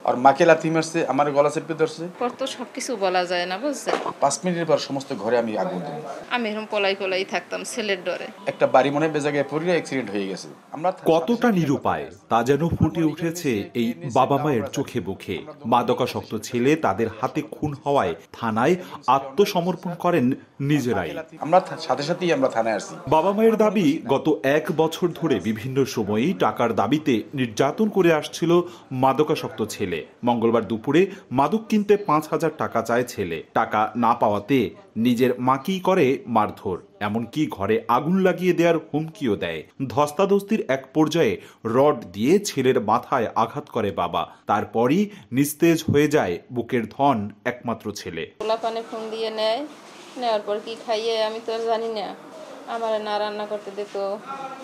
আর মাকে লাথি মারছে, আমার গলা চেপে ধরছে। পর তো সবকিছু বলা যায় না, বুঝছেন। 5 মিনিটের পর সমস্ত ঘরে আমি আগুন দিই। আমি এরকম পলাই থাকতাম ছেলের ডরে। একটা বাড়ি মনে বেজায় পড়ে অ্যাক্সিডেন্ট হয়ে গেছে। আমরা কতটা নিরুপায় তা যেন ফুটে উঠেছে এই বাবা মায়ের চোখে মুখে। মাদকাসক্ত ছেলে তাদের হাতে খুন হওয়ায় থানায় আত্মসমর্পণ করেন নিজেরাই। আমরা সাথে সাথেই আমরা থানায় আসছি। বাবা মায়ের দাবি, গত 1 বছর ধরে বিভিন্ন সময়েই টাকার দাবিতে নির্যাতন করে আসছিল মাদকাসক্ত ছেলে। মঙ্গলবার দুপুরে মাদক কিনতে 5,000 টাকা চায় ছেলে। টাকা না পাওয়াতে নিজের মাকেই করে মারধর, এমনকি ঘরে আগুন লাগিয়ে দেওয়ার হুমকিও দেয়। ধস্তাধস্তির এক পর্যায়ে রড দিয়ে ছেলের মাথায় আঘাত করে বাবা। তারপরই নিস্তেজ হয়ে যায় বুকের ধন একমাত্র ছেলে। পোলাপানে ফোন দিয়ে নেওয়ার পর কি খাইয়ে আমি তো আর জানি না। আমার না রান্না করতে দিত,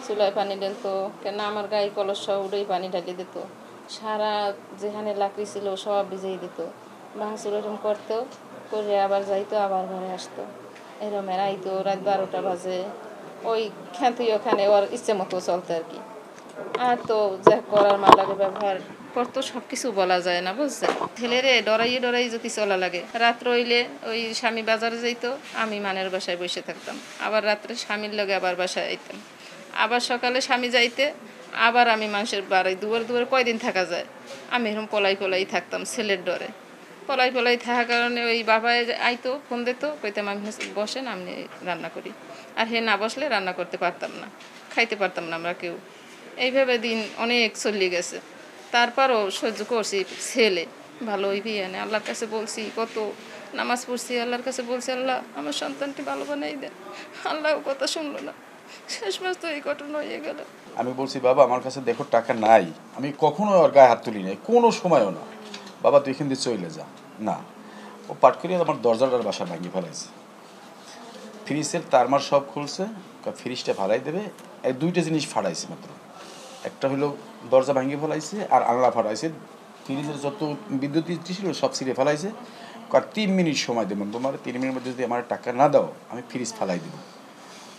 চুলায় পানি ঢালতো, কেন আমার গায়ে কলস সহ উড়েই পানি ঢালিয়ে দিত। সারা যেখানে লাকড়ি ছিল সব ভিজিয়ে দিত। ভাঙচুর এরকম করতো, করে আবার যাইতো, আবার ঘরে আসতো। এরকম আইতো রাত 12টা বাজে। ওই খ্যান্তুই ওখানে ওর ইচ্ছে মতো চলতো আর কি। আর তো যা করার মালাকে ব্যবহার করতো সবকিছু বলা যায় না, বুঝছেন। ছেলেরে ডরাই যদি চলা লাগে। রাত রইলে ওই স্বামী বাজারে যাইতো, আমি মানের বাসায় বসে থাকতাম। আবার রাত্রে স্বামীর লগে আবার বাসায় আইতাম। আবার সকালে স্বামী যাইতে আবার আমি মানুষের বাড়ি দুয়ারে কয়দিন থাকা যায়। আমি এরকম পলাই থাকতাম ছেলের ডরে। পলাই থাকার কারণে ওই বাবায় আইতো, ফোন দিত, কইতাম আমি বসেন আমি রান্না করি। আর হে না বসলে রান্না করতে পারতাম না, খাইতে পারতাম না আমরা কেউ। এইভাবে দিন অনেক চলে গেছে। তারপরও সহ্য করছি। ছেলে ভালো হইবি এনে আল্লাহর কাছে বলছি, কত নামাজ পড়ছি, আল্লাহর কাছে বলছি আল্লাহ আমার সন্তানটি ভালো বানাই দেন। আল্লাহ কথা শুনলো না, শেষ মাস তো এই ঘটনা হয়ে গেল। আমি বলছি বাবা আমার কাছে দেখো টাকা নাই, আমি কখনো ওর গায়ে হাত তুলি নাই, কোনো সময়ও না। বাবা তুই এখান দিয়ে চলে যা। না, ও পাট করিয়ে আমার দরজাটার বাসা ভাঙিয়ে ফেলাইছে। ফ্রিজের তারমার সব খুলছে, ফ্রিজটা ফালাই দেবে। এই 2টা জিনিস ফাড়াইছে মাত্র। একটা হলো দরজা ভাঙিয়ে ফেলাইছে আর আলনা ফাড়াইছে। ফ্রিজের যত বিদ্যুৎ ছিল সব ছিঁড়ে ফেলাইছে। 3 মিনিট সময় দেবেন তোমার, 3 মিনিটের মধ্যে যদি আমার টাকা না দাও আমি ফ্রিজ ফালাই দেবো।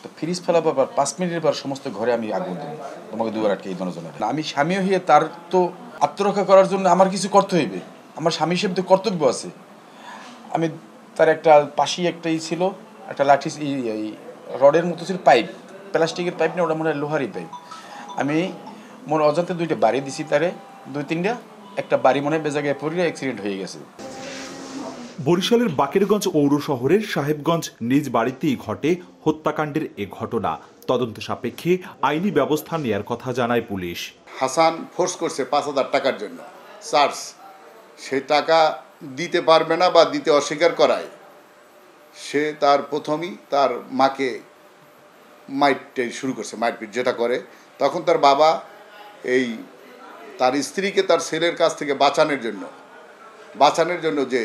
তো ফ্রিজ ফেলাবার পর 5 মিনিটের পর সমস্ত ঘরে আমি আগুন দেবো। তোমাকে দুবার আটকে এই জনজনের। আমি স্বামী হয়ে তার তো আত্মরক্ষা করার জন্য আমার কিছু করতে হইবে। আমার স্বামী হিসেবে তো কর্তব্য আছে। আমি তার একটা পাশেই একটাই ছিল, একটা লাঠি এই রডের মতো ছিল, পাইপ, প্লাস্টিকের পাইপ না, ওটা মনে হয় লোহারই পাইপ। আমি মনে অজান্তে 2টা বাড়ি দিছি তারে, 2-3টা। একটা বাড়ি মনে হয় বেজায় পড়ে অ্যাক্সিডেন্ট হয়ে গেছে। বরিশালের বাকেরগঞ্জ পৌর শহরের সাহেবগঞ্জ নিজ বাড়িতেই ঘটে হত্যাকাণ্ডের এ ঘটনা। তদন্ত সাপেক্ষে আইনি ব্যবস্থা নেয়ার কথা জানায় পুলিশ। হাসান ফোর্স করছে 5,000 টাকার জন্য চার্জ, সেই টাকা দিতে পারবে না বা দিতে অস্বীকার করায় সে তার প্রথমেই তার মাকে মাইটে শুরু করছে, মাইটপিট যেটা করে। তখন তার বাবা এই তার স্ত্রীকে তার ছেলের কাছ থেকে বাঁচানোর জন্য যে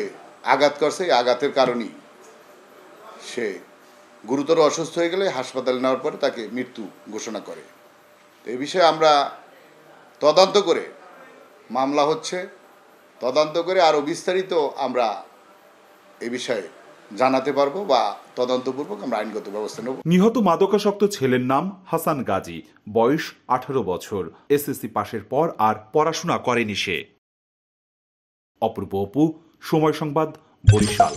আঘাত করছে, এই আঘাতের কারণেই সে গুরুতর অসুস্থ হয়ে গেলে হাসপাতালে নেওয়ার পরে তাকে মৃত্যু ঘোষণা করে। তো এই বিষয়ে আমরা তদন্ত করে, মামলা হচ্ছে, তদন্ত করে আরও বিস্তারিত আমরা এই বিষয়ে জানাতে পারবো বা তদন্তপূর্বক আমরা আইনগত ব্যবস্থা নেব। নিহত মাদকাসক্ত ছেলের নাম হাসান গাজী, বয়স 18 বছর। এসএসসি পাশের পর আর পড়াশোনা করেনি সে। অপূর্ব অপু, সময় সংবাদ, বরিশাল।